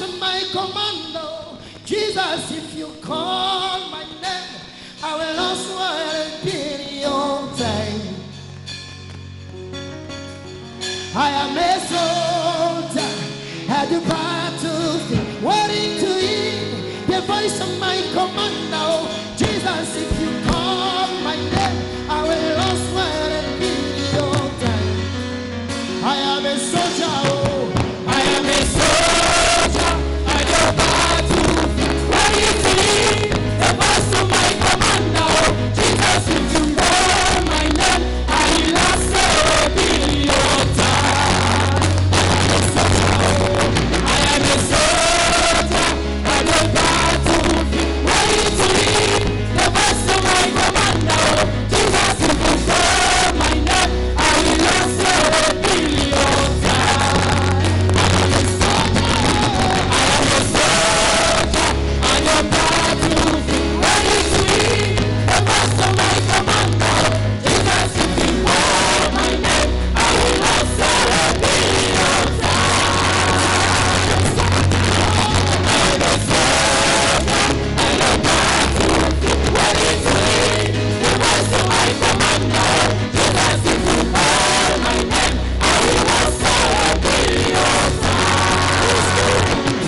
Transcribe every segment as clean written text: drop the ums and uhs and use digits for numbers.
voice of my commando. Jesus, if you call my name, I will answer in your time. I am a soldier at the battlefield, waiting to hear the voice of my commando. Jesus, if you call my name, I will answer in your time. I am a soldier, oh, I am a soldier at the battlefield, waiting to hear the voice of my commando. Jesus, if you call my name, I will answer in your time. I am a soldier at the battlefield, waiting to hear the voice of my commando. Jesus, if you call my name, I will answer in your time. I am a soldier at the battlefield, waiting to hear the voice of my commando. Jesus, if you call my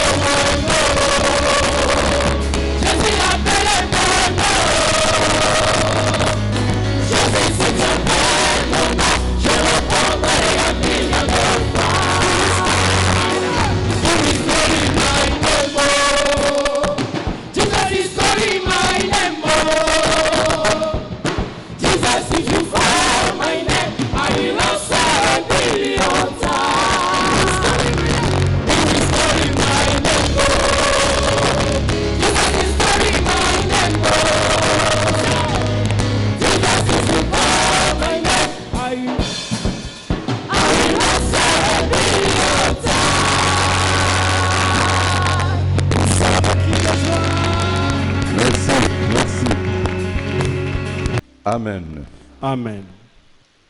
name, I will answer in your Amen. Amen.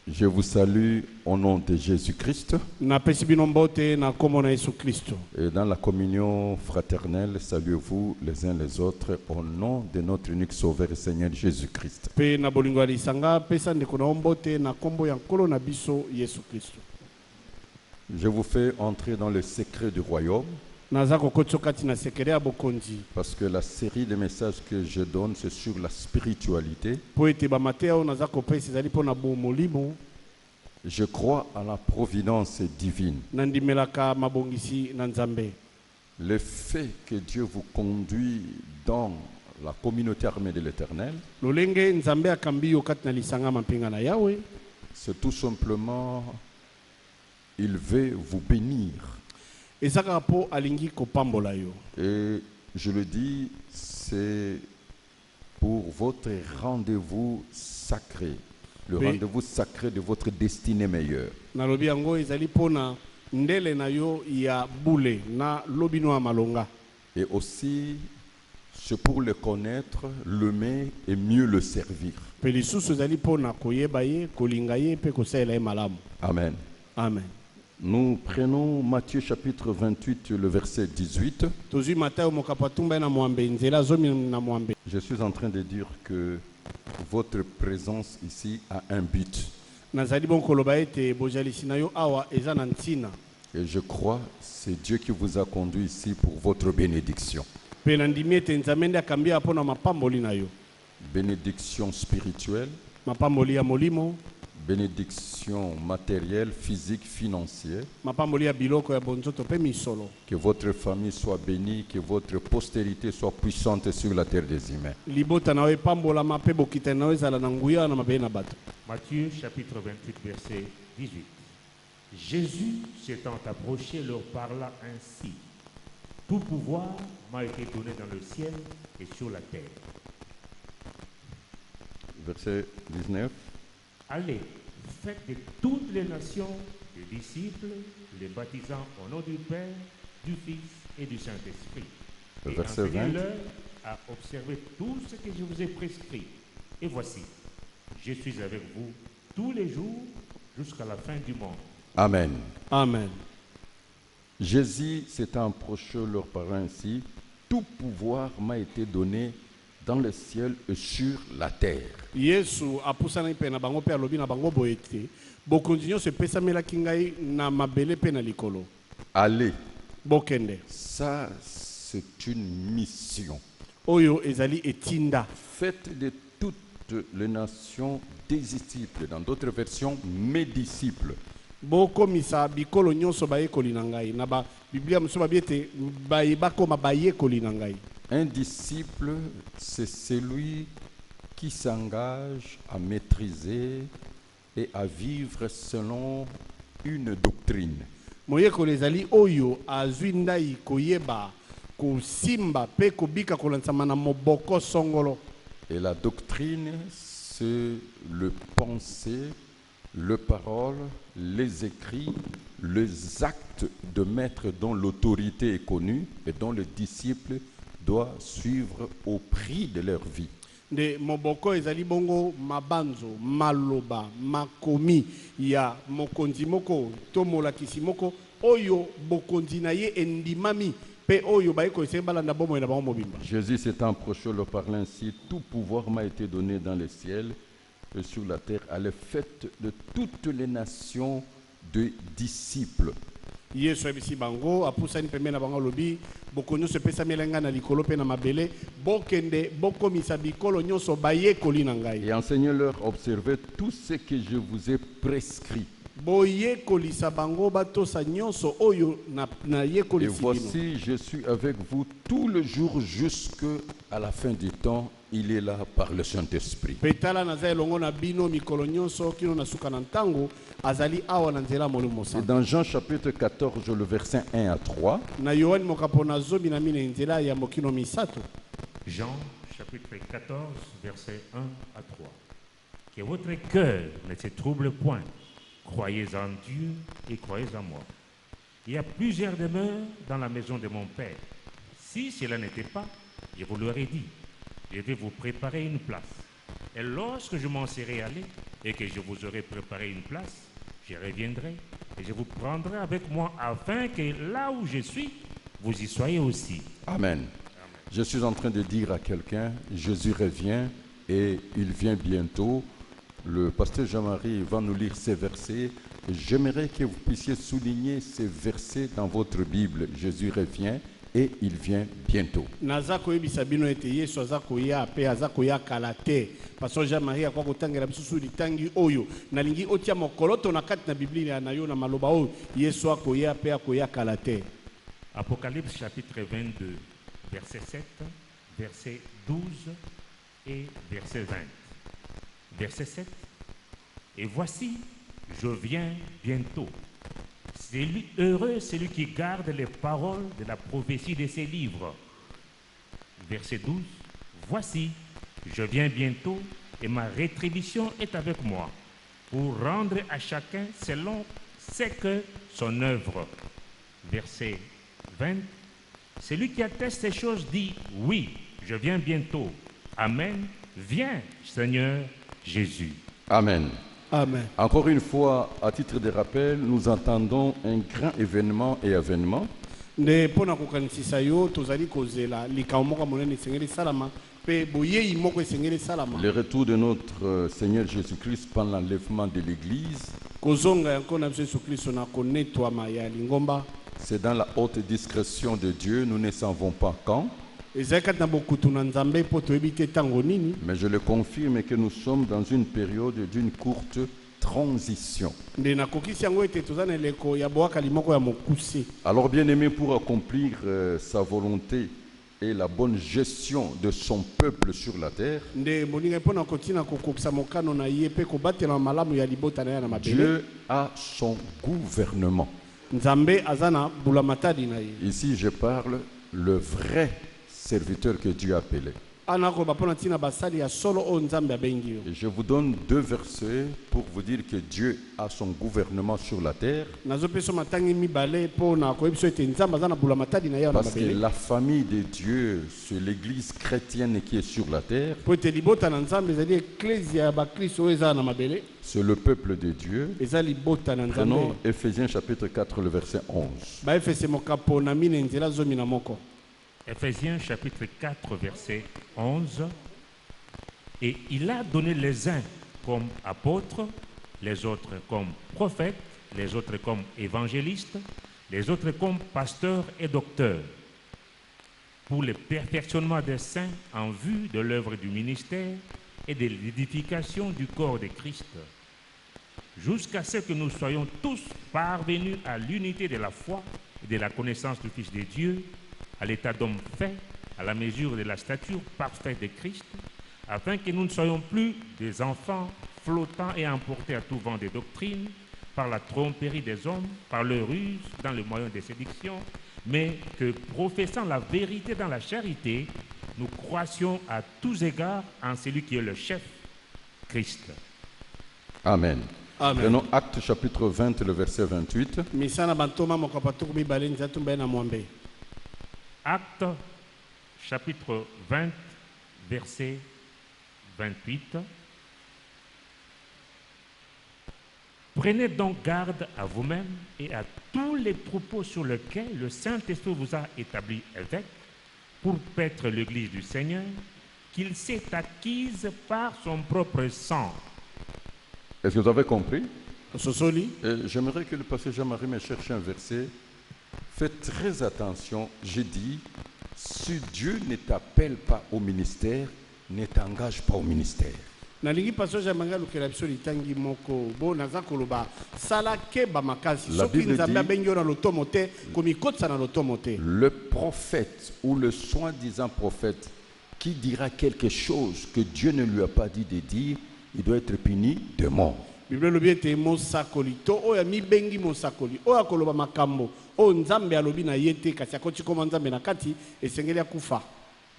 Je vous salue au nom de Jésus-Christ. Et dans la communion fraternelle, saluez-vous les uns les autres au nom de notre unique Sauveur et Seigneur Jésus-Christ. Je vous fais entrer dans le secret du royaume. Parce que la série de messages que je donne, c'est sur la spiritualité. Je crois à la providence divine. Le fait que Dieu vous conduit dans la communauté armée de l'Éternel, c'est tout simplement, il veut vous bénir. Et je le dis, c'est pour votre rendez-vous sacré, le rendez-vous sacré de votre destinée meilleure. Et aussi, c'est pour le connaître, l'aimer et mieux le servir. Amen. Amen. Nous prenons Matthieu chapitre 28, le verset 18. Je suis en train de dire que votre présence ici a un but. Et je crois que c'est Dieu qui vous a conduit ici pour votre bénédiction. Pe nandimi ete Nzambe nde akambia mpona mapamboli na yo. Bénédiction spirituelle, Mapamboli ya molimo, bénédiction matérielle, physique, financière. mapamboli ya biloko ya bonzoto pe misolo. Que votre famille soit bénie, que votre postérité soit puissante sur la terre des humains. Libota na yo epambolama pe bokita na yo ezala na nguya na mabe na bato. Matthieu chapitre 28 verset 18. Jésus s'étant approché leur parla ainsi. Tout pouvoir m'a été donné dans le ciel et sur la terre. Verset 19. Allez, faites de toutes les nations des disciples, les baptisant au nom du Père, du Fils et du Saint-Esprit. Et Verset 20. enseignez-leur à observer tout ce que je vous ai prescrit. Et voici, je suis avec vous tous les jours jusqu'à la fin du monde. Amen. Amen. Jésus s'est approché leur parlant ainsi. Tout pouvoir m'a été donné dans le ciel et sur la terre. Yesu apusana pe na bango pe alobi na bango boete. Bokonzi nyonso epesamelaki ngai na mabele pe na likolo. Allez. Bokende. Ça, c'est une mission. Oyo ezali etinda. Faites de toutes les nations des disciples. Dans d'autres versions, mes disciples. Bokomisa bikolo nyonso bayekoli na ngai. Na ba Biblia mosusu babi ete bakoma bayekoli na ngai. Un disciple, c'est celui qui s'engage à maîtriser et à vivre selon une doctrine. Moyekoli ezali oyo azwi ndai koyeba kosimba pe kobika kolansama na moboko songolo. Et la doctrine, c'est le pensée, le parole, les écrits, les actes de maître dont l'autorité est connue et dont le disciple doit suivre au prix de leur vie. De moboko ezali bongo mabanzo, maloba, makomi ya mokonzi moko to molakisi moko oyo bokonzi na ye endimami pe oyo bayeko esembalanda bomo na bango mobimba. Jésus s'est approché leur parlant ainsi. Tout pouvoir m'a été donné dans les ciels et sur la terre. Allez, faites de toutes les nations de disciples. Yesu abisi bango apusani pembeni na bango lobi bokonyo se pesa melenga na likolo pe na mabele bokende bokomisa bikolo nyonso bayekoli na ngai. Et enseignez-leur, observez tout ce que je vous ai prescrit. Boyekolisa bango batosa nyonso oyo na Et yekolisi bino. voici, je suis avec vous tous les jours jusqu'à la fin du temps. Il est là par le Saint-Esprit. Petala na zai longo na bino mikolo nyonso kino na suka na ntango azali awa na nzela molimo Et santo. dans Jean chapitre 14, le verset 1 à 3, Na Yohani mokapo na zobi na mine nzela ya mokino misato. Jean chapitre 14 verset 1 à 3. Que votre cœur ne se trouble point. Croyez en Dieu et croyez en moi. Il y a plusieurs demeures dans la maison de mon Père. Si cela n'était pas, je vous l'aurais dit. Je vais vous préparer une place. Et lorsque je m'en serai allé et que je vous aurai préparé une place, je reviendrai et je vous prendrai avec moi afin que là où je suis, vous y soyez aussi. Amen. Je suis en train de dire à quelqu'un, Jésus revient et il vient bientôt. Le pasteur Jean-Marie va nous lire ces versets. J'aimerais que vous puissiez souligner ces versets dans votre Bible. Jésus revient et il vient bientôt. Naza koyebisa bino ete Yesu aza koya pe aza koya kala te. Pastor Jean-Marie akwa kotangela bisusu litangi oyo nalingi otia mokolo to na kati na Biblia na yo na maloba oyo Yesu akoya pe akoya kala te. Apocalypse chapitre 22, verset 7, verset 12 et verset 20. Verset 7. Et voici, je viens bientôt. Heureux celui qui garde les paroles de la prophétie de ces livres. Verset 12. Voici, je viens bientôt et ma rétribution est avec moi pour rendre à chacun selon ce que son œuvre. Verset 20. Celui qui atteste ces choses dit, oui, je viens bientôt. Amen. Viens, Seigneur Jésus. Amen. Amen. Encore une fois, à titre de rappel, nous entendons un grand événement et avènement. Nde pona kokanisisa yo tozali kozela likambo moko monene sengeli salama pe boyei moko esengeli salama. Le retour de notre Seigneur Jésus-Christ pendant l'enlèvement de l'Église, Kozonga yanko na biso Yesu Kristo na konetwama ya lingomba. c'est dans la haute discrétion de Dieu, nous ne savons pas quand, Ezali kati na bokutu na Nzambe po toyebi te tango nini. mais je le confirme que nous sommes dans une période d'une courte transition. Nde nakokisi yango ete toza na eleko ya boakali moko ya mokuse. Alors bien aimé, pour accomplir sa volonté et la bonne gestion de son peuple sur la terre, Nde moninga mpo na kotina kokokisa mokano na ye pe kobatela malamu ya libota na ye na mabele. Dieu a son gouvernement. Nzambe aza na bulamatadi na ye. Ici, je parle le vrai serviteur que Dieu a appelé. Ana ko bapona tina basali ya solo o Nzambe abengi yo. Et je vous donne 2 versets pour vous dire que Dieu a son gouvernement sur la terre. Nazo peso matangi mibale po na koyebiso ete Nzambe aza na bulamatadi na ye na Parce que mabele. la famille de Dieu, c'est l'église chrétienne qui est sur la terre, Po ete libota na Nzambe ezali eklezia ya bakristo oyo eza na mabele. c'est le peuple de Dieu. Eza libota na Prenons Nzambe. Éphésiens chapitre 4, le verset 11. Baefese mokapo na mine nzela zomi na moko. Éphésiens chapitre 4, verset 11. Et il a donné les uns comme apôtres, les autres comme prophètes, les autres comme évangélistes, les autres comme pasteurs et docteurs, pour le perfectionnement des saints en vue de l'œuvre du ministère et de l'édification du corps de Christ, jusqu'à ce que nous soyons tous parvenus à l'unité de la foi et de la connaissance du Fils de Dieu, à l'état d'homme fait, à la mesure de la stature parfaite de Christ, afin que nous ne soyons plus des enfants flottants et emportés à tout vent de doctrine, par la tromperie des hommes, par leur ruse dans le moyen de séduction, mais que, professant la vérité dans la charité, nous croissions à tous égards en celui qui est le chef, Christ. Amen. Amen. Prenons Actes chapitre 20, le verset 28. Misana bantoma mokapatuku mibale nzatu mbaye na mwambe. Actes chapitre 20, verset 28. Prenez donc garde à vous-même et à tous les troupeaux sur lesquels le Saint-Esprit vous a établi évêque pour paître l'Église du Seigneur, qu'il s'est acquise par son propre sang. Est-ce que vous avez compris? Sosoli. J'aimerais que le pasteur Jean-Marie me cherche un verset. Faites très attention, j'ai dit, si Dieu ne t'appelle pas au ministère, ne t'engage pas au ministère. Nalingi pastor Jamanga lukela biso litangi moko bo naza koloba sala keba makasi La soki Bible Nzambe dit- abengi yo na lotomo te komikotisa na lotomo te. Le prophète ou le soi-disant prophète qui dira quelque chose que Dieu ne lui a pas dit de dire, il doit être puni de mort. Bible lobi ete mosakoli to oyo mibengi mosakoli oyo akoloba makambo oyo Nzambe alobi na ye te kasi akoti koma Nzambe na kati esengeli akufa.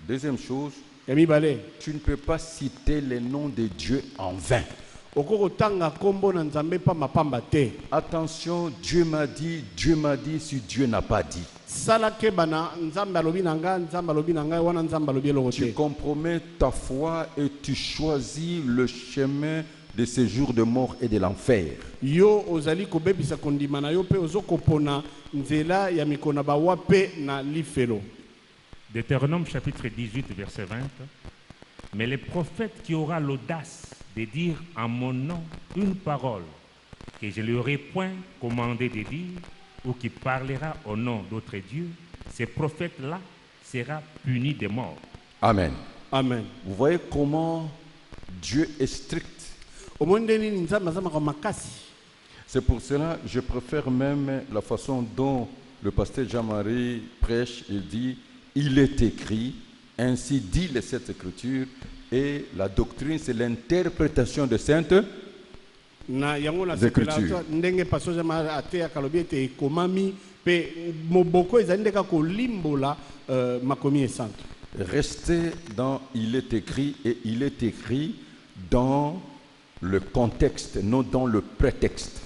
Deuxième chose, Ya mibale tu ne peux pas citer les noms de Dieu en vain. okokotanga kombo na Nzambe pa mapamba te. Attention, Dieu m'a dit si Dieu n'a pas dit. Sala keba na Nzambe alobi na nga Nzambe alobi na nga wana Nzambe alobi eloko Tu te. compromets ta foi et tu choisis le chemin de ces jours de mort et de l'enfer. Yo ozali kobebisa kondima na yo pe ozokopona nzela ya mikona bawa pe na lifelo. Deutéronome chapitre 18, verset 20. Mais le prophète qui aura l'audace de dire en mon nom une parole que je ne lui aurai point commandé de dire, ou qui parlera au nom d'autres dieux, ce prophète-là sera puni de mort. Amen. Amen. Vous voyez comment Dieu est strict. Omondeni ni Nzambe azamaka makasi. C'est pour cela que je préfère même la façon dont le pasteur Jean-Marie prêche. Il dit, il est écrit, ainsi dit les Saintes Écritures, et la doctrine, c'est l'interprétation de Saintes. Na yango na Écritures. sepela ndenge pastor Jean-Marie ate akalobi ete ekomami pe moboko ezali ndeka kolimbola makomi esantu. Restez dans il est écrit, et il est écrit dans le contexte, non dans le prétexte.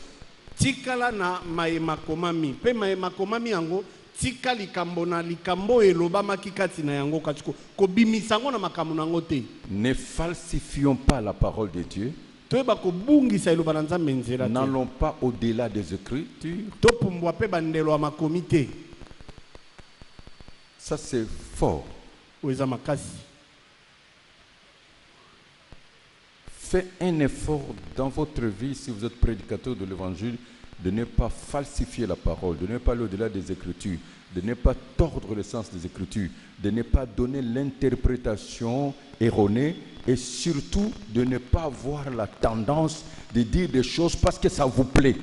Tikala na mayema komami pe mayema komami yango tika likambo na likambo elobamaki kati na yango kati kobimisa yango na makambo na yango te. Ne falsifions pas la parole de Dieu. Toyeba kobungisa eloba na Nzambe nzela te. N'allons pas au-delà des Écritures. Topumbwa pe bandelo ya makomi te. Ça, c'est fort. Oyo eza makasi. Faites un effort dans votre vie, si vous êtes prédicateur de l'évangile, de ne pas falsifier la parole, de ne pas aller au-delà des Écritures, de ne pas tordre le sens des Écritures, de ne pas donner l'interprétation erronée et surtout de ne pas avoir la tendance de dire des choses parce que ça vous plaît.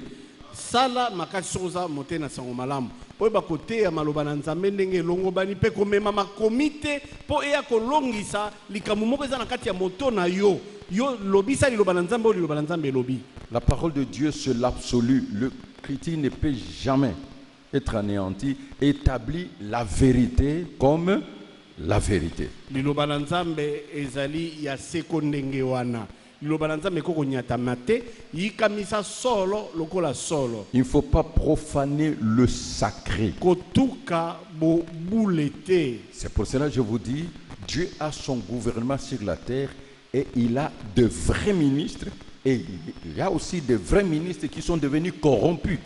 Sala makati soza mote na sango malamu. Oyeba koteya maloba na Nzambe ndenge elongobani mpe komema makomite mpo eya kolongisa likambo moko eza na kati ya moto na yo. Yo lobisa liloba na Nzambe oyo liloba na Nzambe elobi. La parole de Dieu, c'est l'absolu. Le chrétien ne peut jamais être anéanti, établit la vérité comme la vérité. Liloba na Nzambe ezali ya seko ndenge wana. Liloba na Nzambe koko nyatama te, yikamisa solo lokola solo. Il ne faut pas profaner le sacré. Kotuka bo boulete. C'est pour cela que je vous dis, Dieu a son gouvernement sur la terre et il a de vrais ministres et il y a aussi de vrais ministres qui sont devenus corrompus.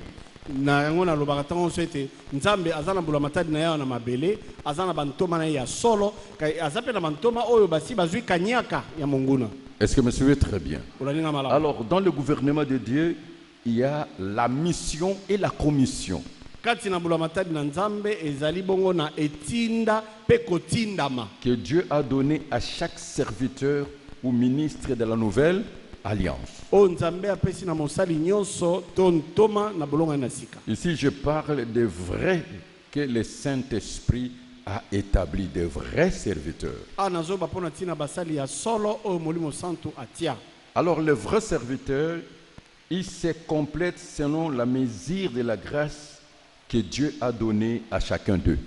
Na yango na lobaka tango ete Nzambe azana bula matadi na yawa na mabele, azana bantoma na ya solo, kai azape na bantoma oyo basi bazwi kanyaka ya monguna. Est-ce que me suivez très bien? Alors, dans le gouvernement de Dieu, il y a la mission et la commission. Que Dieu a donné à chaque serviteur ou ministre de la nouvelle alliance. Ici, je parle de vrais que le Saint-Esprit a établi, de vrais serviteurs. Alors, le vrai serviteur, il se complète selon la mesure de la grâce que Dieu a donnée à chacun d'eux.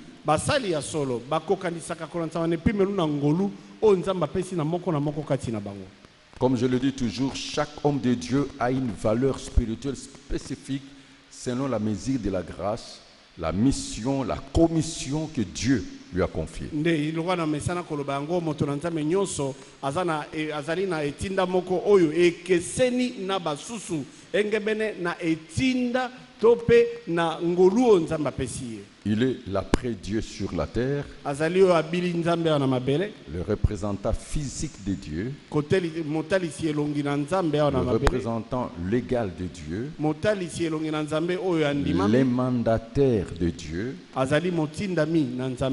Comme je le dis toujours, chaque homme de Dieu a une valeur spirituelle spécifique selon la mesure de la grâce, la mission, la commission que Dieu lui a confiée. Il est l'après-Dieu sur la terre, le représentant physique de Dieu, le représentant légal de Dieu, les mandataires de Dieu,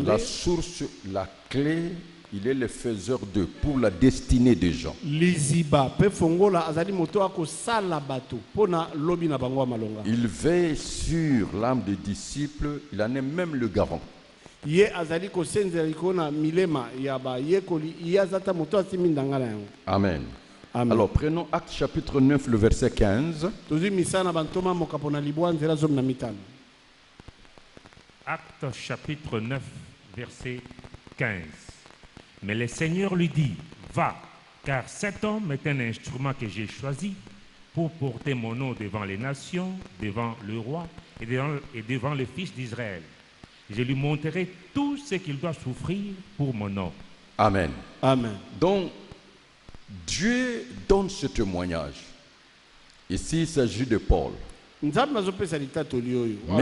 la source, la clé. Il est le faiseur de pour la destinée des gens. Il veille sur l'âme des disciples, il en est même le garant. Amen. Amen. Alors prenons Acte chapitre 9, le verset 15. Acte chapitre 9, verset 15. Mais le Seigneur lui dit, va, car cet homme est un instrument que j'ai choisi pour porter mon nom devant les nations, devant le roi et devant le fils d'Israël. Je lui montrerai tout ce qu'il doit souffrir pour mon nom. Amen. Amen. Donc, Dieu donne ce témoignage. Ici, il s'agit de Paul. Mais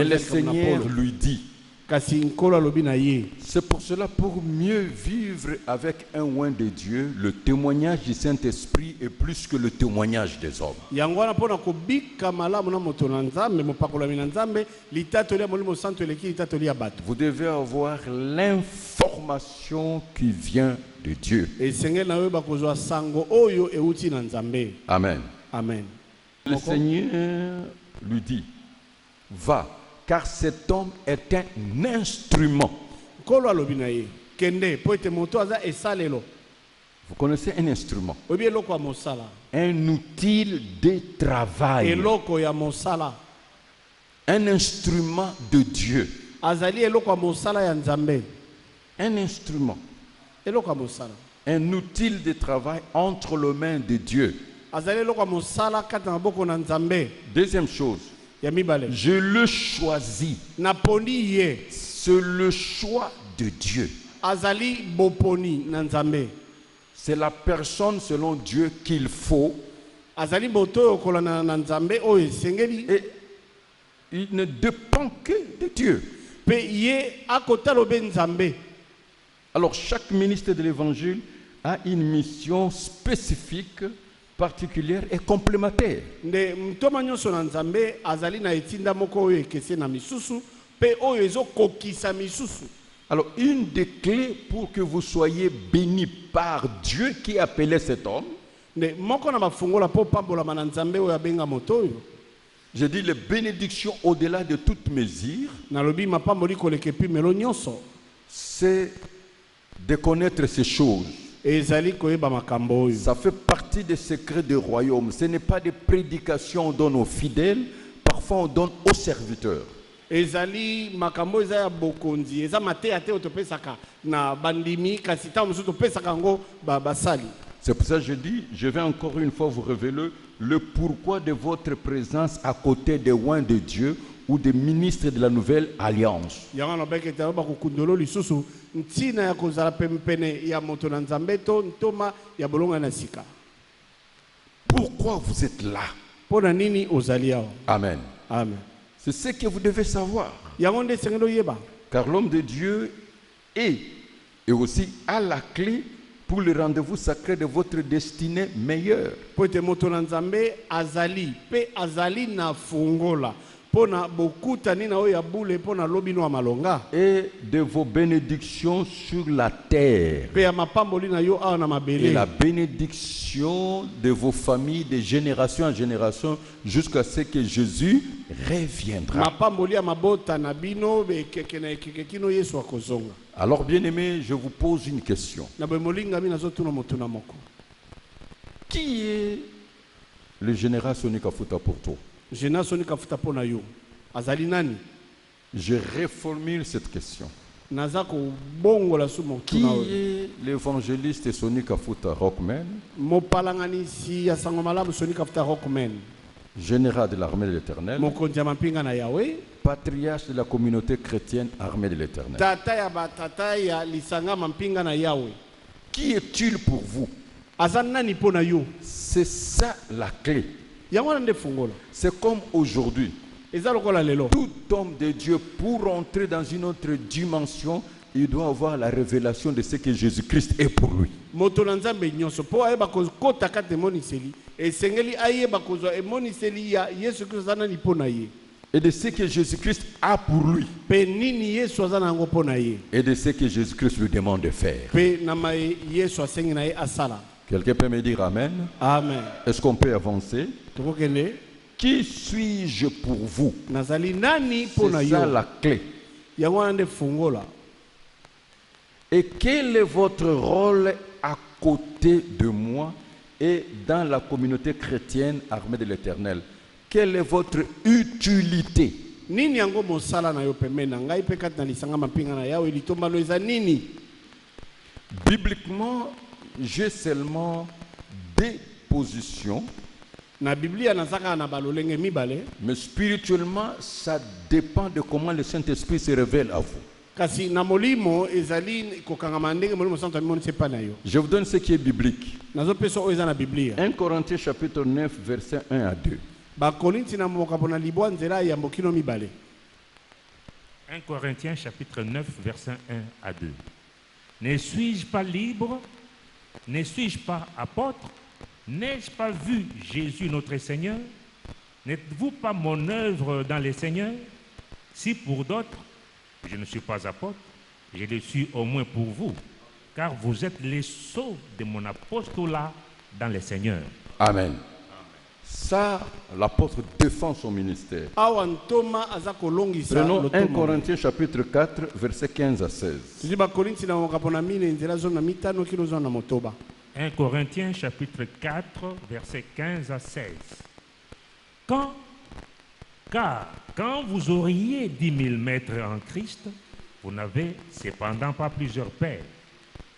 le Seigneur lui dit, c'est pour cela, pour mieux vivre avec un oint de Dieu, le témoignage du Saint-Esprit est plus que le témoignage des hommes. Vous devez avoir l'information qui vient de Dieu. Amen. Amen. Le Seigneur lui dit, va. Car cet homme est un instrument. Vous connaissez un instrument? Un outil de travail. Un instrument de Dieu. Un instrument. Un outil de travail entre les mains de Dieu. Deuxième chose. Je le choisis. C'est le choix de Dieu. C'est la personne selon Dieu qu'il faut. Et il ne dépend que de Dieu. Alors chaque ministre de l'évangile a une mission spécifique particulière et complémentaire. nde ntoma nyonso na nzambe azali na etinda moko oyo ekese na misusu pe oyo ezokokisa misusu. Alors, une des clés pour que vous soyez bénis par Dieu qui appelait cet homme, nde moko na bafungola mpo pambolama na nzambe oyo abenga moto oyo, je dis les bénédictions au-delà de toute mesure, nalobi mapamboli koleka epimelo nyonso, c'est de connaître ces choses. ezali koyeba makambo oyo. Ça fait partie des secrets du royaume. Ce n'est pas des prédications on donne aux fidèles, parfois on donne aux serviteurs. ezali makambo eza ya bokonzi, eza mateya te oyo topesaka na bandimi, kasi ntango mosusu topesaka yango basali. C'est pour ça que je dis, je vais encore une fois vous révéler le pourquoi de votre présence à côté des oins de Dieu ou des ministres de la nouvelle alliance. yango nabeki ete bakokundolo lisusu ntina ya kozala pempene ya moto na nzambe to ntoma ya bolonga na sika. Pourquoi vous êtes là? Mpo na nini ozali awa? Amen. Amen. C'est ce que vous devez savoir. yango nde esengeli oyeba, Car l'homme de Dieu est et aussi a la clé pour le rendez-vous sacré de votre destinée meilleure. mpo ete moto na nzambe azali pe azali na fungola mpo na bokutani na oyo ya bule mpo na lobino ya malonga Et de vos bénédictions sur la terre. mpe ya mapamboli na yo awa na Et mabele, la bénédiction de vos familles de génération en génération jusqu'à ce que Jésus reviendra. mapamboli ya mabota na bino bekeke na ekeke kino yesu akozonga. Alors, bien-aimés, je vous pose une question. na boye molingami nazotuna motu na moko, Qui est le général Soni Kafuta pour toi? jena soni kafuta mpo na yo azali nani? Je reformule cette question. naza kobongola su motu Qui na oyo. est l'évangéliste Soni Kafuta Rockman, mopalanganisi ya sango malamu soni kafuta rockman, général de l'armée de l'Éternel, mokonzi ya mampinga na yawe, patriarche de la communauté chrétienne armée de l'Éternel? tata ya batata ya lisanga mampinga na yawe? Qui est-il pour vous? aza nani mpo na yo? C'est ça la clé. yango wana nde fungola. C'est comme aujourd'hui. eza lokola lelo Tout homme de Dieu, pour entrer dans une autre dimension, il doit avoir la révélation de ce que Jésus-Christ est pour lui. moto na nzambe nyonso mpo ayeba kokota kati emoniseli esengeli ayeba kozwa emoniseli ya yesu kristo aza nani mpo na ye, Et de ce que Jésus-Christ a pour lui. mpe nini yesu aza na yango mpo na ye, Et de ce que Jésus-Christ lui demande de faire. mpe na yesu asengi na ye asala. Quelqu'un peut me dire Amen? Amen. Est-ce qu'on peut avancer? tokokende Qui suis-je pour vous? nazali nani mpo na C'est ça yo? la clé. yango wana nde fungola. Et quel est votre rôle à côté de moi et dans la communauté chrétienne armée de l'Éternel? Quelle est votre utilité? nini yango mosala na yo pembeni na ngai mpe kati na lisanga mampinga na yawe litombano eza nini? Bibliquement, j'ai seulement deux positions, na biblia nazaka na balolenge mibale, mais spirituellement, ça dépend de comment le Saint-Esprit se révèle à vous. kasi na molimo ezali kokangama ndenge molimo santo amonisi epai na yo. Je vous donne ce qui est biblique. nazopesa oyo eza na biblia. 1 Corinthiens chapitre 9, versets 1 à 2. bakorinti na mokapo na libwa nzela ya mbokino mibale. 1 Corinthiens chapitre 9, verset 1 à 2. Ne suis-je pas libre? Ne suis-je pas apôtre? N'ai-je pas vu Jésus notre Seigneur? N'êtes-vous pas mon œuvre dans le Seigneur? Si pour d'autres, je ne suis pas apôtre, je le suis au moins pour vous, car vous êtes les sceaux de mon apostolat dans le Seigneur. Amen. Ça, l'apôtre défend son ministère. awa ntoma aza kolongisa Prenons 1 lotoma. Corinthiens chapitre 4, versets 15 à 16. tozwi bakorinti na mokapo na mine nzela zo na mitano kino zo na motoba. 1 Corinthiens chapitre 4, versets 15 à 16. Car quand vous auriez 10 000 maîtres en Christ, vous n'avez cependant pas plusieurs pères,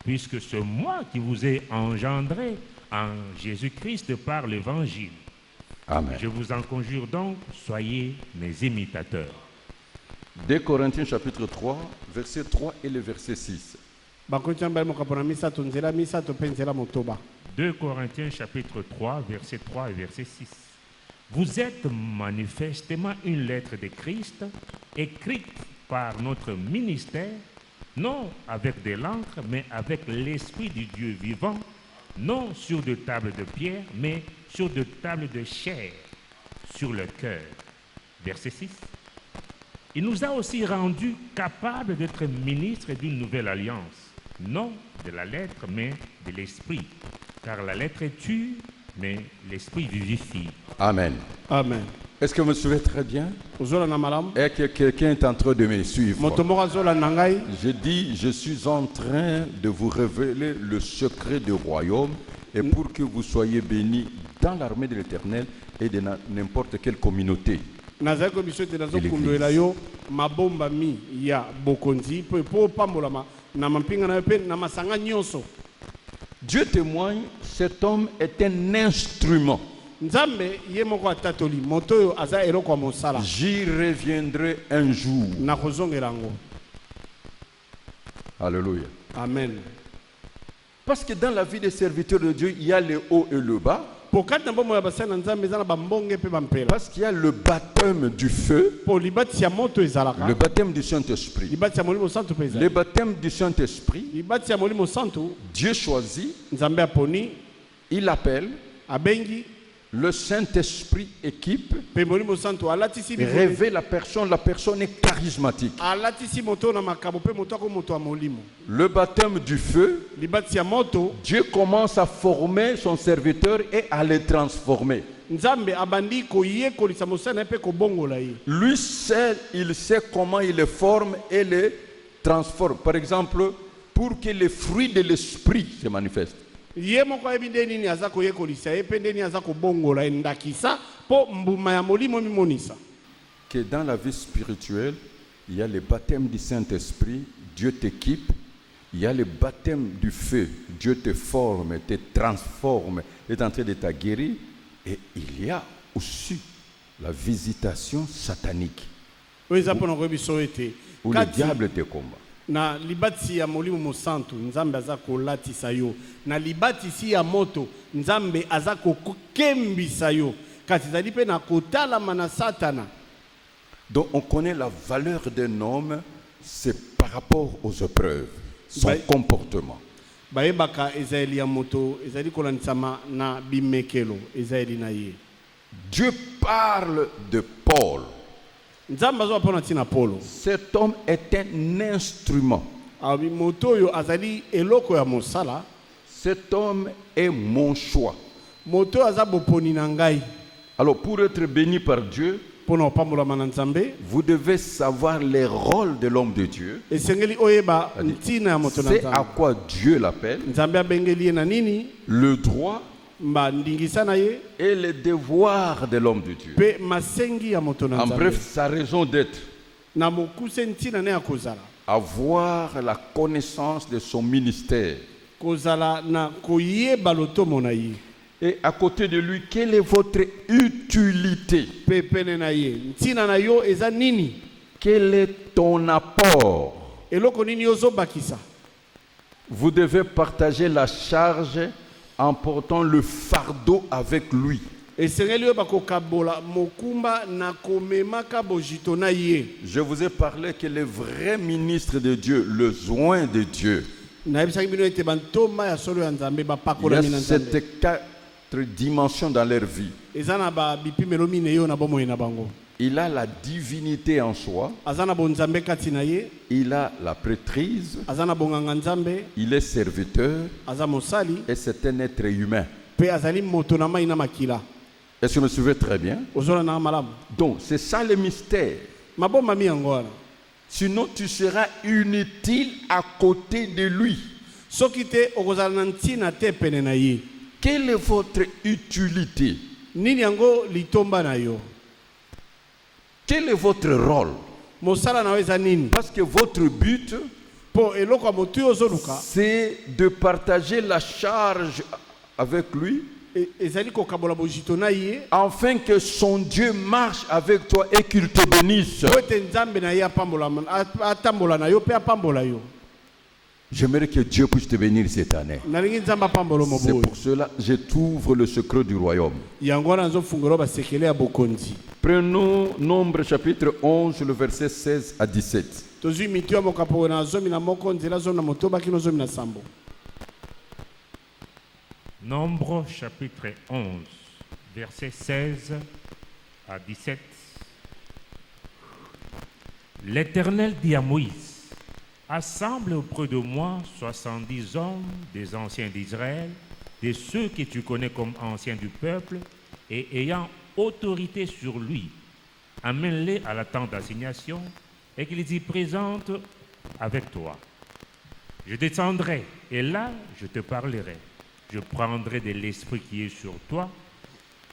puisque c'est moi qui vous ai engendré en Jésus-Christ par l'Évangile. Amen. Je vous en conjure donc, soyez mes imitateurs. 2 Corinthiens chapitre 3, verset 3 et le verset 6. bakorinti na mibale mokapo na misato nzela misato mpe nzela motoba. 2 Corinthiens chapitre 3, verset 3 et verset 6. Vous êtes manifestement une lettre de Christ, écrite par notre ministère, non avec de l'encre, mais avec l'Esprit du Dieu vivant, non sur de tables de pierre, mais sur de tables de chair, sur le cœur. Verset 6. Il nous a aussi rendus capables d'être ministres d'une nouvelle alliance, non de la lettre, mais de l'esprit. Car la lettre tue, mais l'esprit vivifie. Amen. Amen. Est-ce que vous me suivez très bien? Ozolanda malamu. Et que quelqu'un est en train de me suivre. Moto moko azolanda ngai. Je dis, je suis en train de vous révéler le secret du royaume et pour que vous soyez bénis dans l'armée de l'Éternel et de n'importe quelle communauté. Nazali ko biso te nazokundoela yo mabombami ya bokonzi po pambolama na mampinga na yo pe na masanga nyonso. Dieu témoigne, cet homme est un instrument. Nzambe ye moko atatoli moto oyo aza eloko ya mosala. J'y reviendrai un jour. Na kozongela yango. Alléluia. Amen. Parce que dans la vie des serviteurs de Dieu, il y a le haut et le bas. Pokati na bombo ya basali na Nzambe eza na bambonge pe bampela. Parce qu'il y a le baptême du feu, Po libati ya moto ezalaka. le baptême du Saint-Esprit. Libati ya molimo santo pe ezalaka. Le baptême du Saint-Esprit, Libati ya molimo santo Dieu choisit, Nzambe aponi il appelle, abengi le Saint-Esprit équipe, pe molimo santo alatisi biso. révèle la personne est charismatique. Alatisi moto na makabo pe moto ako moto ya molimo. Le baptême du feu, Libati ya moto Dieu commence à former son serviteur et à le transformer. Nzambe abandi koyekolisa mosala pe kobongola ye. Lui seul, il sait comment il les forme et les transforme. Par exemple, pour que les fruits de l'esprit se manifestent. Ye moko ayebi nde nini aza koyekolisa ye pe nde nini aza kobongola ye ndakisa po mbuma ya molimo mimonisa. Que dans la vie spirituelle, il y a le baptême du Saint-Esprit, Dieu t'équipe. Il y a le baptême du feu, Dieu te forme, te transforme, est en train de te guérir. Et il y a aussi la visitation satanique, Oyo eza mpona koyebiso ete où le diable te combat. na libati ya molimo mosantu Nzambe aza kolatisa yo, na libatisi ya moto Nzambe aza kokembisa yo, kasi ezali mpe na kotalama na Satana. Donc on connaît la valeur d'un homme, c'est par rapport aux épreuves, son comportement. Bayebaka ezali ya moto ezali kolanisama na bimekelo ezali na ye. Dieu parle de Paul. Nzambe azo apona tina Paulo. Cet homme est un instrument. Abi moto yo azali eloko ya mosala. Cet homme est mon choix. Moto aza boponi na ngai. Alors pour être béni par Dieu, Pona opambolama na Nzambe, vous devez savoir les rôles de l'homme de Dieu. esengeli oyeba ntina ya moto na C'est à Nzambe. quoi Dieu l'appelle, Nzambe abengeli ye na nini? le droit Mba ndingisa na ye et les devoirs de l'homme de Dieu. pe masengi ya moto na En Nzambe. bref, sa raison d'être, Na mokuse ntina ne ya kozala. avoir la connaissance de son ministère. Kozala na koyeba lotomo na ye. Et à côté de lui, quelle est votre utilité? Pe pene na ye. Ntina na yo eza nini? Quel est ton apport? Eloko nini ozobakisa? Vous devez partager la charge en portant le fardeau avec lui. Esengeli oyeba kokabola mokumba na komemaka bojito na ye. Je vous ai parlé que les vrais ministres de Dieu, le joint de Dieu, Nayebisaki bino ete bantoma ya solo ya Nzambe il y bapakolami na a Nzambe. ces quatre dimensions dans leur vie. Eza na ba bipimelo mine yo na bomoi na bango. Il a la divinité en soi, Aza na bonzambe kati na ye, il a la prêtrise, aza na bonganga Nzambe, il est serviteur aza mosali, et c'est un être humain. pe azali moto na mai na makila. Est-ce que vous me suivez très bien? Ozola na malamu. Donc, c'est ça le mystère. Mabomba mi yango wana. Sinon, tu seras inutile à côté de lui. Soki te okozala na ntina te pene na ye. Quelle est votre utilité? Nini yango litomba na yo? Quel est votre rôle? Mosala na yo eza nini? Parce que votre but, Po eloko ya motu yo ozoluka, c'est de partager la charge avec lui, ezali kokabola bojito na ye, afin que son Dieu marche avec toi et qu'il te bénisse. po ete Nzambe na ye atambola na yo pe apambola yo. J'aimerais que Dieu puisse te bénir cette année. Nalingi Nzambe apambola C'est moboyo. pour cela que je t'ouvre le secret du royaume. Yango wana nzofungula basekele ya bokonzi. Prenons Nombre chapitre 11, le verset 16 à 17. Tozwi mitu ya mokapo na zomi na moko nzela zo na motoba kino zomi na sambo. Nombre chapitre 11, versets 16 à 17. L'Éternel dit à Moïse, assemble auprès de moi 70 hommes des anciens d'Israël, de ceux que tu connais comme anciens du peuple, et ayant autorité sur lui. Amène-les à la tente d'assignation et qu'ils y présentent avec toi. Je descendrai et là je te parlerai. Je prendrai de l'esprit qui est sur toi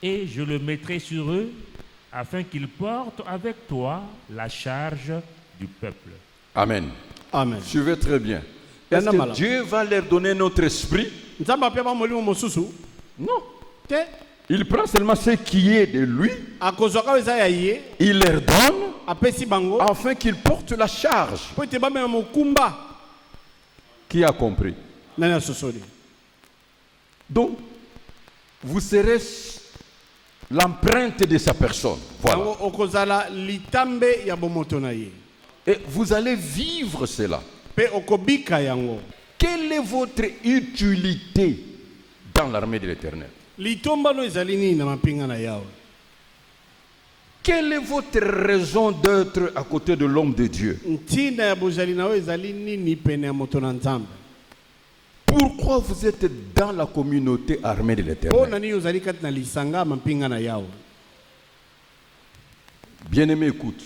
et je le mettrai sur eux afin qu'ils portent avec toi la charge du peuple. Amen. Amen. Suivez très bien. Est-ce que Dieu va leur donner notre esprit? Nzambe apia molimo mosusu Non. te Il prend seulement ce qui est de lui, akozwaka eza ya ye il leur donne apesi bango afin qu'ils portent la charge. po ete bamema mokumba. Qui a compris? Nani asosoli? Donc, vous serez l'empreinte de sa personne. Voilà. Yango okozala litambe ya bomoto na ye Et vous allez vivre cela. pe okobika yango. Quelle est votre utilité dans l'armée de l'Éternel? Litombano ezali nini na mapinga na yawe? Quelle est votre raison d'être à côté de l'homme de Dieu? Ntina ya bozali na yo ezali nini pene ya moto na Nzambe? Pourquoi vous êtes dans la communauté armée de Po l'Éternel? nani ozali kati na lisanga ya mapinga na yawe? Bien-aimé, écoute.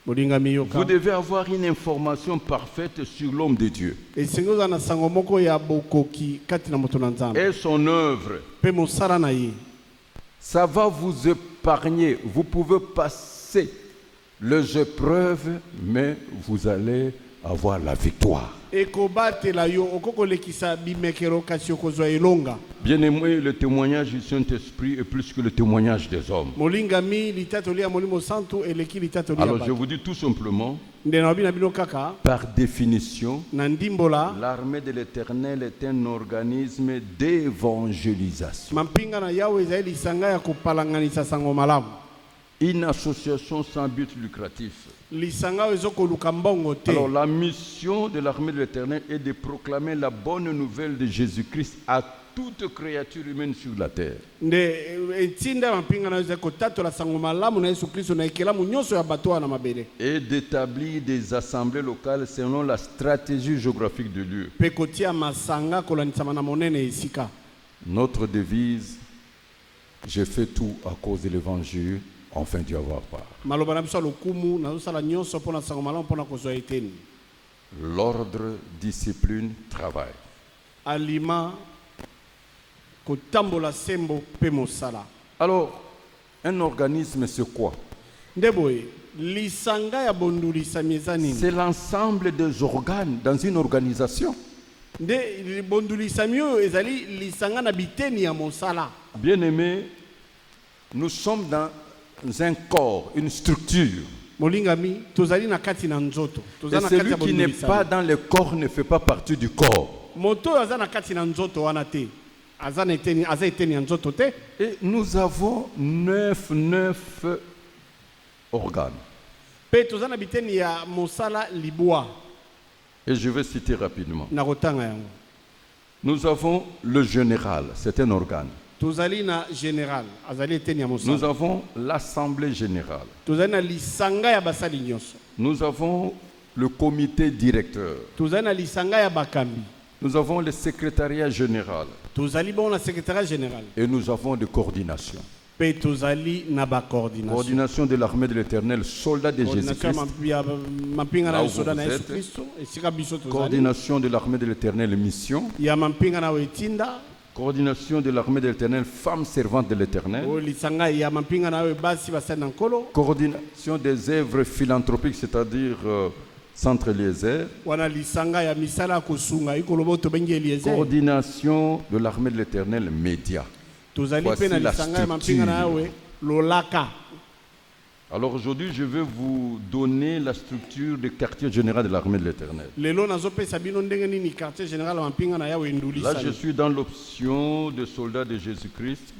Bolingami yoka. Vous devez avoir une information parfaite sur l'homme de Dieu Esengi ozala na sango moko ya bokoki kati na moto na Nzambe et son œuvre. pe mosala na ye. Ça va vous épargner. Vous pouvez passer les épreuves, mais vous allez avoir la victoire. Ekobatela yo okokolekisa bimekero kasi okozwa elonga. Bien-aimé, le témoignage du Saint-Esprit est plus que le témoignage des hommes. Molingami litatoli ya molimo santu eleki litatoli ya Alors je bato. vous dis tout simplement, Nde na bina bino kaka par définition, na ndimbola l'armée de l'Éternel est un organisme d'évangélisation. mampinga na yawe ezali lisanga ya kopalanganisa sango malamu. Une association sans but lucratif. Lisanga oyo ezokoluka mbongo te. Alors la mission de l'armée de l'Éternel est de proclamer la bonne nouvelle de Jésus-Christ à toute créature humaine sur la terre. Nde etinda ya mampinga na yo ezali kotatola sango malamu na Yesu Kristo na ekelamu nyonso ya bato wana mabele. Et d'établir des assemblées locales selon la stratégie géographique de lieu. Pe kotia masanga kolanisama na monene esika. Notre devise, j'ai fait tout à cause de l'évangile, enfin d'y avoir part. Maloba na biso lokumu nazosala nyonso mpona sango malamu mpona kozwa eteni. L'ordre, discipline, travail. Alima kotambola sembo pe mosala. Alors, un organisme, c'est quoi? Nde boye lisanga ya bondulisami eza nini? C'est l'ensemble des organes dans une organisation. Nde bondulisami oyo ezali lisanga na biteni ya mosala. Bien-aimés, nous sommes dans un corps, une structure. Molingami tozali na kati na nzoto. Et Tozali na kati celui ya qui n'est bondulisami. pas dans le corps ne fait pas partie du corps. Moto oyo aza na kati na nzoto wana te. Aza eteni ya nzoto te. Et nous avons neuf organes. Pe tozali na biteni ya mosala libwa. Et je vais citer rapidement. Na kotanga yango. Nous avons le général, c'est un organe. Tozali na général. Azali eteni ya Nous mosala. avons l'assemblée générale. Tozali na lisanga ya basali nyonso. Nous avons le comité directeur. Tozali na lisanga ya bakambi. Nous avons le secrétariat général. Tozali bon na secrétaire général. Et nous avons des coordinations. Pe tozali na ba coordination. Coordination de l'armée de l'Éternel, soldats de Coordination Jésus-Christ. ya mampinga Là na où soda vous na Yesu êtes. Kristo. Esika biso tozali. Coordination de l'armée de l'Éternel, mission. Ya mampinga na wetinda. Coordination de l'armée de l'Éternel, femmes servantes de l'Éternel. O lisanga ya mampinga na we basi basali na nkolo. Coordination des œuvres philanthropiques, c'est-à-dire Centre Eliezer. Wana lisanga ya misala kosunga ikolobo to bengi Eliezer. Coordination de l'armée de l'Éternel, médias. Tozali Voici pe na la lisanga ya mampinga na we lolaka. Alors aujourd'hui, je vais vous donner la structure du quartier général de l'armée de l'Éternel. Lelo nazopesa bino ndenge nini quartier général ya mampinga na yawe ndulisa. Là, je suis dans l'option de soldats de Jésus-Christ.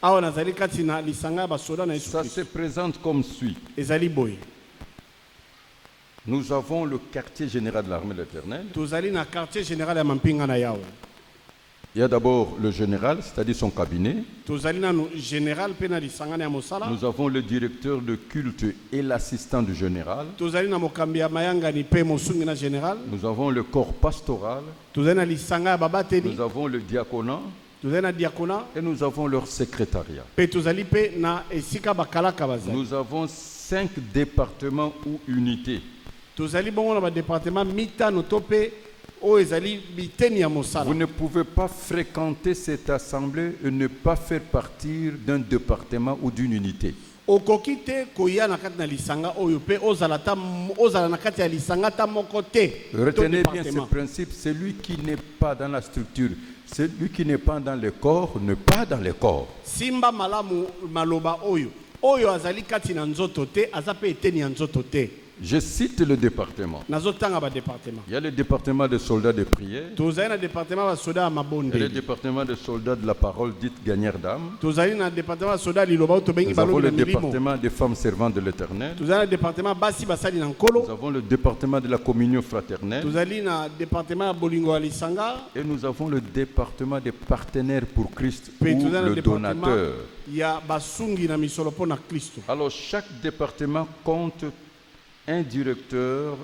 Awa nazali kati na lisanga ya basoda na Yesu Ça Kristo. se présente comme suit. Ezali boye. Nous avons le quartier général de l'armée de l'Éternel. Tozali na quartier général ya mampinga na yawe. Il y a d'abord le général, c'est-à-dire son cabinet. tozali nanu général mpe na lisangani ya mosala. Nous avons le directeur de culte et l'assistant du général. tozali na mokambi ya mayangani mpe mosungi na général. Nous avons le corps pastoral. tozali na lisanga ya babateli. Nous avons le diaconat. tozali na diakona. Et nous avons leur secrétariat. mpe tozali mpe na esika bakalaka bazali. Nous avons 5 départements ou unités. tozali bongo na badepartement mitano to mpe oyo ezali biteni ya mosala. Vous ne pouvez pas fréquenter cette assemblée et ne pas faire partir d'un département ou d'une unité. okoki te koya na kati na lisanga oyo mpe ozala na kati ya lisanga ta moko te. Retenez bien ce principe, celui qui n'est pas dans la structure, celui qui n'est pas dans le corps, n'est pas dans le corps. simba malamu maloba oyo oyo azali kati na nzoto te aza mpe eteni ya nzoto te. Je cite le département. nazotanga badepartement. Il y a le département des soldats de prière. tozali na departement basoda ya Il y a le mabonde. département des soldats de la parole dite gagnère d'âme. tozali na departement basoda ya liloba oyo tobengi Nous avons balobi le na milimo. département des femmes servantes de l'Éternel. tozali na departement basi basali na Nous nkolo. avons le département de la communion fraternelle. tozali na departement ya bolingo ya lisanga. Et nous avons le département des partenaires pour Christ ou mpe tozali na le departement donateur. ya basungi na misolo mpo na kristo. Alors chaque département compte un directeur,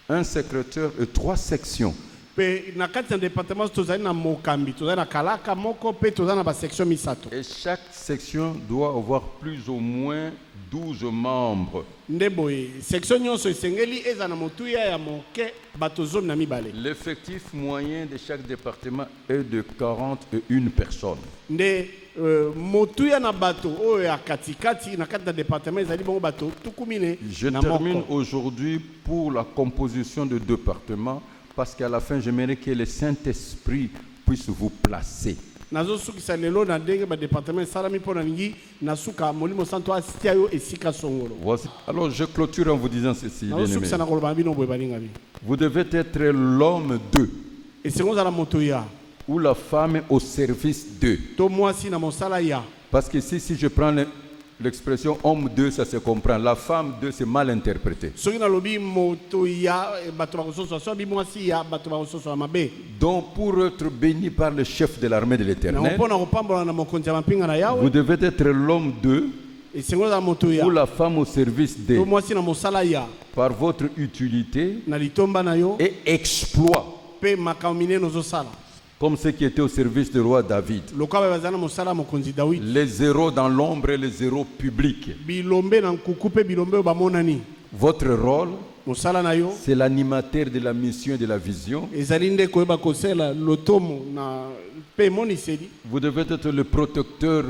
un secrétaire et 3 sections. mpe na kati na departement tozali na mokambi tozali na kalaka moko mpe tozali na basection misato. Et chaque section doit avoir plus ou moins 12 membres. nde boye section nyonso esengeli eza na motuya ya moke bato 12. L'effectif moyen de chaque département est de 41 personnes. nde motuya na bato oyo ya katikati na kati na departement ezali bongo bato 14 Je na termine moko. aujourd'hui pour la composition de départements parce qu'à la fin, j'aimerais que le Saint-Esprit puisse vous placer. nazosukisa lelo na ndenge badepartement esalami mpo na ningi nasuka molimo santo asitia yo esika songolo. Voici. Alors je clôture en vous disant ceci, bien-aimés. nazosukisa na koloba na bino boye balingami. Vous devez être l'homme d'eux esengo ozala moto ya ou la femme au service d'eux. to mwasi na mosala ya. Parce que si je prends l'expression homme d'eux, ça se comprend. La femme d'eux, c'est mal interprété. soki nalobi moto ya bato bakososwa so abi mwasi ya bato bakososwa mabe. Donc pour être béni par le chef de l'armée de na l'Éternel, mpo na kopambola na mokonzi ya mampinga na vous yawe. devez être l'homme d'eux esengo ozala moto ya ou la femme au service d'eux to mwasi na mosala ya par votre utilité na litomba na yo et exploit, mpe makambo minene ozosala comme ceux qui étaient au service du roi David. lokola bazala na mosala ya mokonzi dawidi. Les zéros dans l'ombre et les zéros publics. bilombe na nkuku mpe bilombe oyo bamonani. Votre rôle, mosala na yo c'est l'animateur de la mission et de la vision. ezali nde koyeba kosala lotomo na mpe emoniseli. Vous devez être le protecteur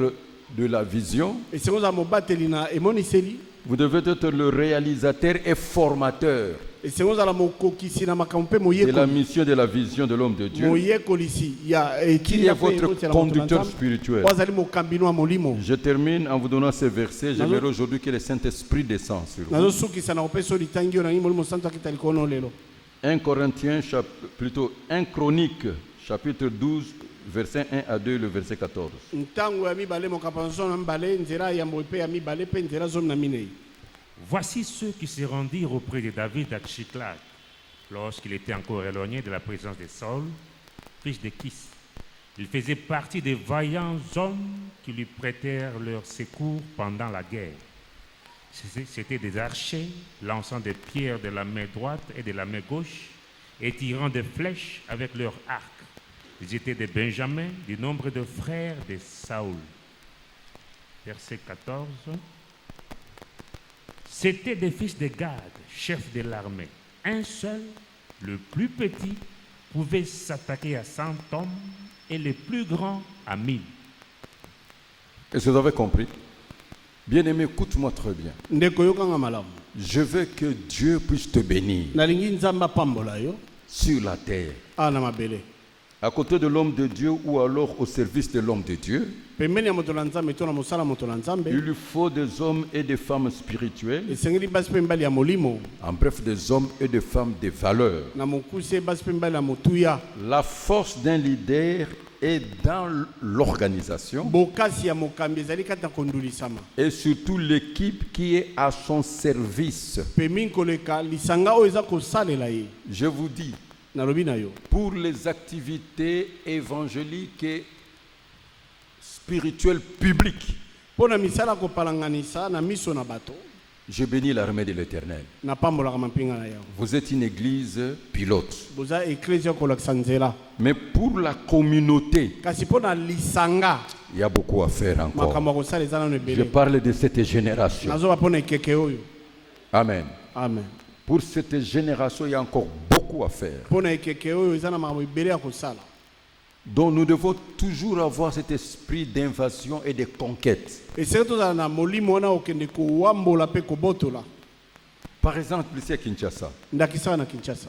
de la vision. esengo ozala mobateli na emoniseli. Vous devez être le réalisateur et formateur esengo ozala mokokisi na makambo mpe de la moyekoli. mission de la vision de l'homme de Dieu. moyekolisi ya Qui ekili est ya votre koyebotela moto na conducteur Nzambe. spirituel? oyo azali mokambi no ya molimo. Je termine en vous donnant ces versets. J'aimerais aujourd'hui que le Saint-Esprit descende sur vous. nazosukisa na kopesa oyo litangi oyo na ngi molimo santo akita likolo no lelo. 1 Corinthiens, plutôt 1 Chronique, chapitre 12, verset 1 à 2, le verset 14. ntango ya mibale mokambo zomi na mibale nzela ya yambo mpe ya mibale mpe nzela zomi na minei. Voici ceux qui se rendirent auprès de David à Tchiklag, lorsqu'il était encore éloigné de la présence de Saul, fils de Kis. Il faisait partie des vaillants hommes qui lui prêtèrent leur secours pendant la guerre. C'étaient des archers, lançant des pierres de la main droite et de la main gauche, et tirant des flèches avec leurs arcs. Ils étaient des Benjamins, du nombre de frères de Saül. Verset 14. C'étaient des fils de Gad, chef de l'armée. Un seul, le plus petit, pouvait s'attaquer à 100 hommes et le plus grand à 1000. Est-ce que vous avez compris? Bien-aimé, écoute-moi très bien. ndeko yokanga malamu. Je veux que Dieu puisse te bénir nalingi nzambe apambola yo sur la terre. awa na mabele. À côté de l'homme de Dieu ou alors au service de l'homme de Dieu, pembeni ya moto na nzambe to na mosala moto na nzambe. il lui faut des hommes et des femmes spirituels, esengeli basi mpe mibali ya molimo en bref des hommes et des femmes de valeur. na mokusi basi mpe mibali ya motuya. La force d'un leader est dans l'organisation bokasi ya mokambi ezali kati na kondulisama. et surtout l'équipe qui est à son service. pe mingi koleka lisanga oyo eza kosalela ye. Je vous dis, nalobi na yo pour les activités évangéliques et spirituelles publiques. mpo na misala kopalanganisa na miso na bato Je bénis l'armée de l'Éternel. napambolaka mampinga na yo Vous êtes une église pilote. boza eklezia kolakisa nzela Mais pour la communauté, kasi mpo na lisanga il y a beaucoup à faire encore. makambo ya kosala eza nano Je ebele parle de cette génération. nazoba mpo na ekeke oyo Amen. amen Pour cette génération, il y a encore beaucoup à faire. mpo na ekeke oyo eza na makambo ebele ya kosala Donc nous devons toujours avoir cet esprit d'invasion et de conquête. esengeli tozala na molimo wana okende kowambola mpe kobotola Par exemple, ici à Kinshasa, ndakisaka na kinshasa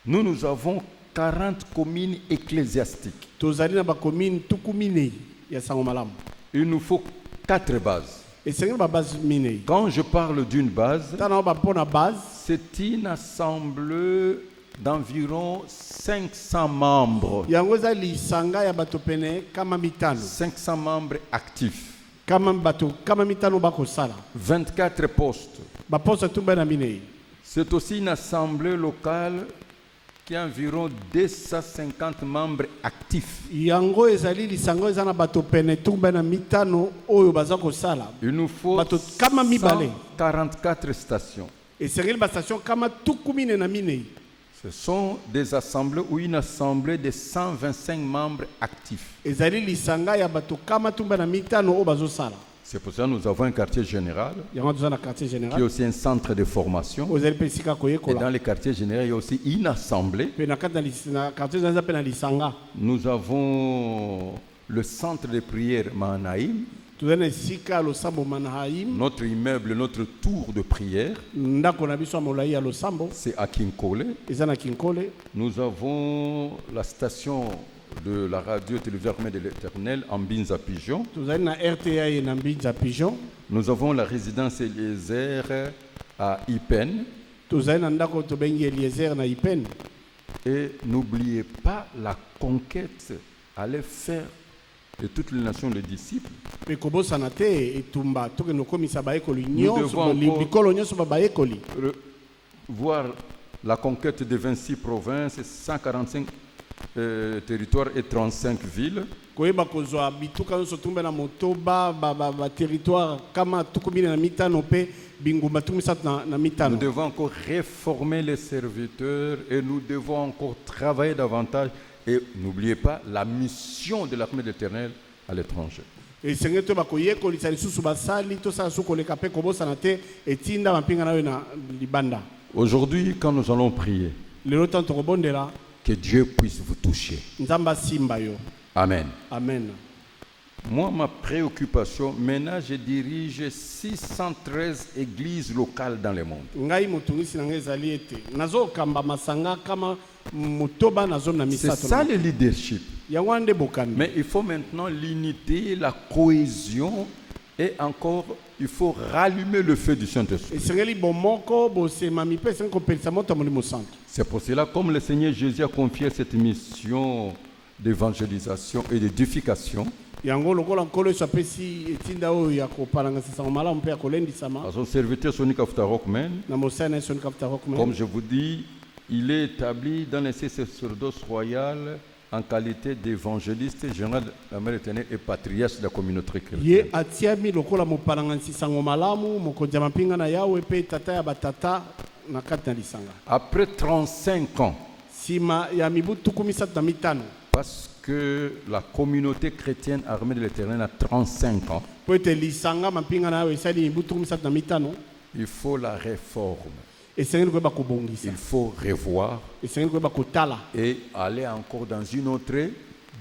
nous avons 40 communes ecclésiastiques. tozali na bakomine tuku minei ya sango malamu Il nous faut 4 bases. esengeli babase minei Quand je parle d'une base, tana mpo na base c'est une assemblée d'environ 500 membres. yango eza lisanga ya bato pene kama mitano 500 membres actifs. kama bato kama mitano bakosala 24 postes. baposa tumba na minei C'est aussi une assemblée locale qui a environ 250 membres actifs. yango ezali lisango eza na bato pene tumba na mitano oyo baza kosala Il nous faut Bato kama mibale. 144 stations. esengeli bastation kama tuku mine na minei Ce sont des assemblées ou une assemblée de 125 membres actifs. ezali lisanga ya bato kama tumba na mitano oyo bazosala C'est pour ça que nous avons un quartier général yango toza na quartier qui est général aussi un centre de formation. oyo ezali mpe esika Et dans koyekola les quartiers généraux, il y a aussi une assemblée. mpe na kati na quartier eza mpe na lisanga Nous avons le centre de prière Mahanaïm, tozali na esika ya losambo manahaim notre immeuble, notre tour de prière, ndako na biso ya molai ya losambo c'est à Kinkole. eza na kinkole Nous avons la station de la radio-télévision Armée de l'Éternel en Binza Pigeon. tozali na rta na mbinza pigeon Nous avons la résidence Eliezer à Ipen. tozali na ndako tobengi eliezer na ipen Et n'oubliez pas la conquête. Allez faire de toutes les nations les disciples. mpe kobosana te etumba tokende kokomisa bayekoli devons nyonso encore- likolo nyonso bayekoli Voir la conquête de 26 provinces, 145 territoires et 35 villes. koyeba kozwa bituka nyonso tumba na motoba baterritoire kama tuku mine na mitano mpe bingumba tuku misato na Nous mitano devons encore réformer les serviteurs et nous devons encore travailler davantage. Et n'oubliez pas la mission de l'armée de l'Éternel à l'étranger. esengeli to bakoyekolisa lisusu basali tosala su koleka mpe kobosana te etinda bampinga na oyo na libanda Aujourd'hui, quand nous allons prier, lelo ntango tokobondela que Dieu puisse vous toucher. nzambe asimba yo Amen. amen Moi, ma préoccupation, maintenant, je dirige 613 églises locales dans le monde. ngai motungisi na ngai ezali ete nazokamba masanga kama motoba na zomi na C'est misato ça le leadership. yango wana nde bokami Mais il faut maintenant l'unité, la cohésion et encore, il faut rallumer le feu du Saint-Esprit. esengeli bomoko bosemami mpe esengeli kopelisa moto ya molimo santo C'est pour cela, comme le Seigneur Jésus a confié cette mission d'évangélisation et d'édification, yango lokola nkolo yesu apesi etinda oyo ya kopalangisa sango malamu mpe ya kolendisama à son serviteur Sonny Kafuta Rockman, na mosala na ye soni kafuta comme rockman je vous dis, il est établi dans le sacerdoce royal en qualité d'évangéliste général de la Mère éternelle et patriarche de la communauté ye chrétienne. atiami lokola mopalanganisi sango malamu mokonzi ya mampinga na yawe mpe tata ya batata na kati na lisanga Après 35 ans, nsima ya mibu tuku misato na mitano parce que la communauté chrétienne armée de l'Éternel a 35 ans, mpo ete lisanga mampinga na yawe esali mibu tuku misato na mitano il faut la réforme, esengeli koyeba kobongisa il faut revoir esengeli koyeba kotala et aller encore dans une autre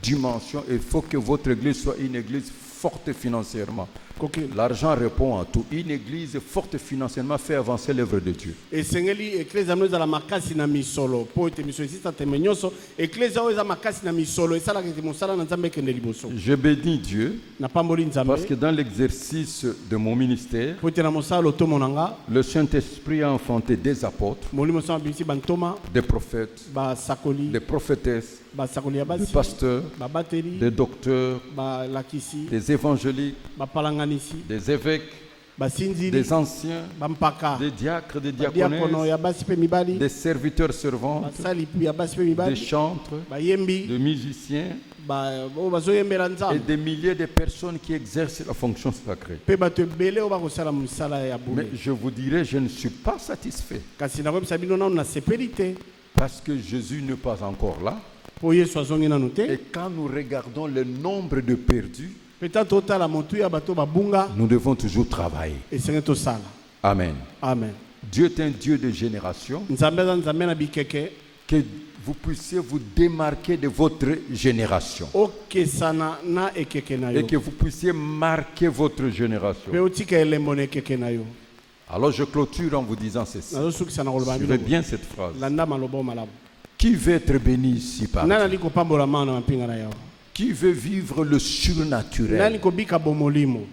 dimension. Il faut que votre église soit une église forte financièrement. koki L'argent répond à tout. Une église forte financièrement fait avancer l'œuvre de Dieu. esengeli eklezia mino ezala makasi na misolo mpo ete misolo esisa teme nyonso eklezia oyo eza makasi na misolo esalaka ete mosala na nzambe ekende liboso Je bénis Dieu napamboli nzambe parce que dans l'exercice de mon ministère, mpo ete na mosala lotomo na nga le Saint-Esprit a enfanté des apôtres, molimo sango abimisi bantoma des prophètes, basakoli des prophétesses, basakoli ya des basi pasteurs, babateli des docteurs, balakisi des évangéliques, bapalanganisi des évêques, basinzili des anciens, bampaka des diacres, des diakono diaconesses, ya basi pe mibali des serviteurs servantes, basali ya basi pe des mibali chantres, bayembi des musiciens oyo bazoyembela et nzambe des milliers de personnes qui exercent la fonction sacrée. mpe bato ebele oyo bakosala mosala ya Mais bule je vous dirais, je ne suis pas satisfait kasi nakoyebisa bino nano nasepeli te parce que Jésus n'est pas encore là. mpo yesu azongi nanu te Et quand nous regardons le nombre de perdus, peut-être totala motu ya bato babunga nous devons toujours travailler. esenge tosala Amen. amen Dieu est un Dieu de génération, nzambe aza nzambe na bikeke que vous puissiez vous démarquer de votre génération okesana na ekeke na et yo que vous puissiez marquer votre mpe génération. otika elembo na ekeke na yo Alors je clôture en vous disant ceci. nazosukisa na koloba Suivez bino bien cette phrase. landa maloba malamu Qui veut être béni ici par nani Dieu? ali kopambola mana na mpinga na yo Qui veut vivre le nani surnaturel? kobika bomolimo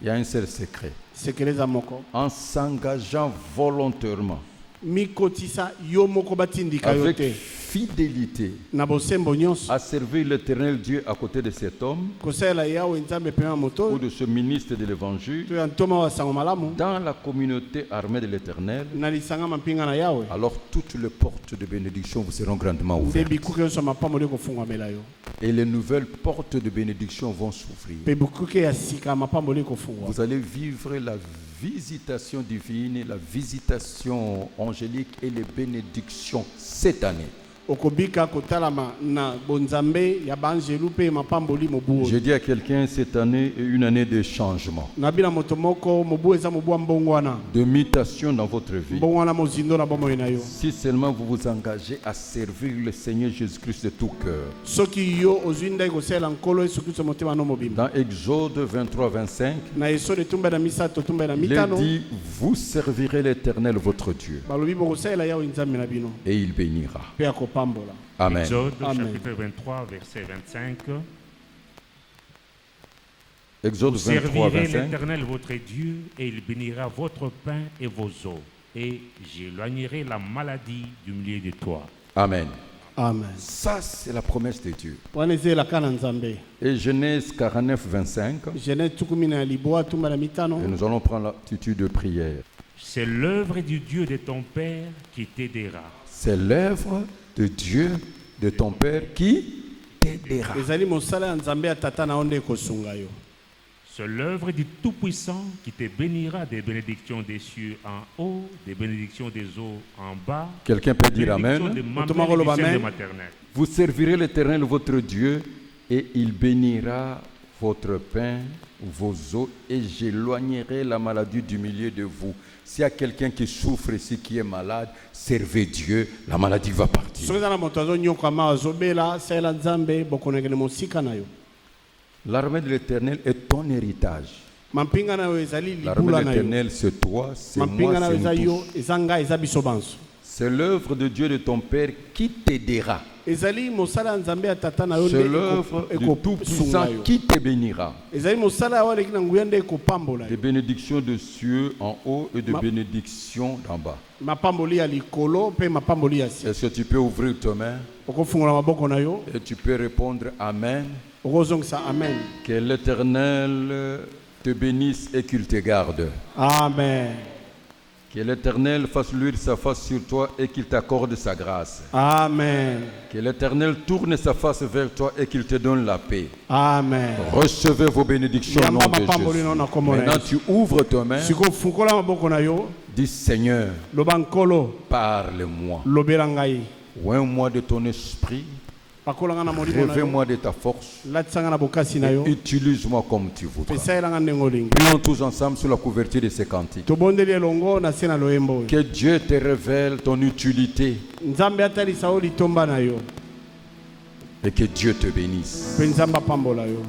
Il y a un seul secret. sekele eza moko En s'engageant volontairement, mikotisa yo moko batindika yo avec te fidélité, na bosembo nyonso à servir l'Éternel Dieu à côté de cet homme kosalela yawe nzambe pema ou moto de ce ministre de l'Évangile to ya ntoma wa sango malamu dans la communauté armée de l'Éternel, na lisanga mampinga na yawe alors toutes les portes de bénédiction vous seront grandement nde ouvertes. bikuke nyonso ya mapamboli ekofungwamela yo Et les nouvelles portes de bénédiction vont s'ouvrir. mpe bikuke ya sika ya mapamboli ekofungwa Vous allez vivre la visitation divine, la visitation angélique et les bénédictions cette année. okobika kotalama na bonzambe ya banjelu mpe mapamboli mobu Je dis à quelqu'un, cette année est une année de changement, nabi na moto moko mobu eza mobu ya mbongwana de mutation dans votre vie. mbongwana mozindo na bomoi na yo Si seulement vous vous engagez à servir le Seigneur Jésus-Christ de tout cœur. soki yo ozwi ndai kosalela nkolo yesu kristo motema no mobimba Dans Exode 23-25, na esode tumba na misato tumba na il est mitano dit, vous servirez l'Éternel votre Dieu balobi bokosalela yawe nzambe na bino et il bénira. mpe akopambola Amen. Exode Amen. chapitre 23, verset 25. Exode Vous 23, servirez 25. l'Éternel votre Dieu et il bénira votre pain et vos eaux. Et j'éloignerai la maladie du milieu de toi. Amen. amen Ça, c'est la promesse de Dieu. wana eza elaka na nzambe Et Genèse 49, 25, genèse tukumi na libwa tumba na mitano et nous allons prendre l'attitude de prière. C'est l'œuvre du Dieu de ton Père qui t'aidera. C'est l'œuvre de Dieu, de ton Père, qui t'aidera. ezali mosala ya nzambe ya tata na yo nde ekosunga yo C'est l'œuvre du Tout-Puissant qui te bénira des bénédictions des cieux en haut, des bénédictions des eaux en bas, Quelqu'un peut des dire bénédictions Amen. de mamelles Autrement, et du Amen. sein de maternelle. Vous servirez l'Éternel votre Dieu et il bénira votre pain, vos eaux et j'éloignerai la maladie du milieu de vous. S'il y a quelqu'un qui souffre ici, qui est malade, servez Dieu, la maladie va partir. soki eza na moto azonyokama azobela salela nzambe bokonekele mosika na yo L'armée de l'Éternel est ton héritage. mampinga na yo ezali L'armée libula de na yo l'Éternel, c'est toi, c'est moi, mampinga na yo c'est eza nous yo tous. eza ngai eza biso banso C'est l'œuvre de Dieu de ton Père qui t'aidera. ezali mosala ya nzambe ya tata na yo C'est nde l'œuvre du ekosunga Tout-Puissant yo qui te bénira. ezali mosala ya wana eleki na nguya nde ekopambola Des yo bénédictions de cieux en haut et des bénédictions d'en bas. mapamboli ya likolo mpe mapamboli ya si Est-ce que tu peux ouvrir tes mains okofungola maboko na yo et tu peux répondre Amen? okozongisa amen Que l'Éternel te bénisse et qu'il te garde. amen Que l'Éternel fasse luire sa face sur toi et qu'il t'accorde sa grâce. amen Que l'Éternel tourne sa face vers toi et qu'il te donne la paix. amen Recevez vos bénédictions au nom Yamba de mapamboli Jésus. na na kombo na Maintenant, Yesu. tu ouvres tes mains. sikofungola maboko na yo Dis Seigneur, loba nkolo parle-moi. lobela ngai Oins-moi de ton esprit. pakolanga na molimo na yo Réveille-moi de ta force. latisanga na bokasi na yo Utilise-moi comme tu voudras. esalelanga ndenge olingi Prions tous ensemble sous la couverture de ces cantiques. tobondeli elongo na se na loyembo oyo Que Dieu te révèle ton utilité nzambe atalisa yo litomba na yo et que Dieu te bénisse. mpe nzambe apambola yo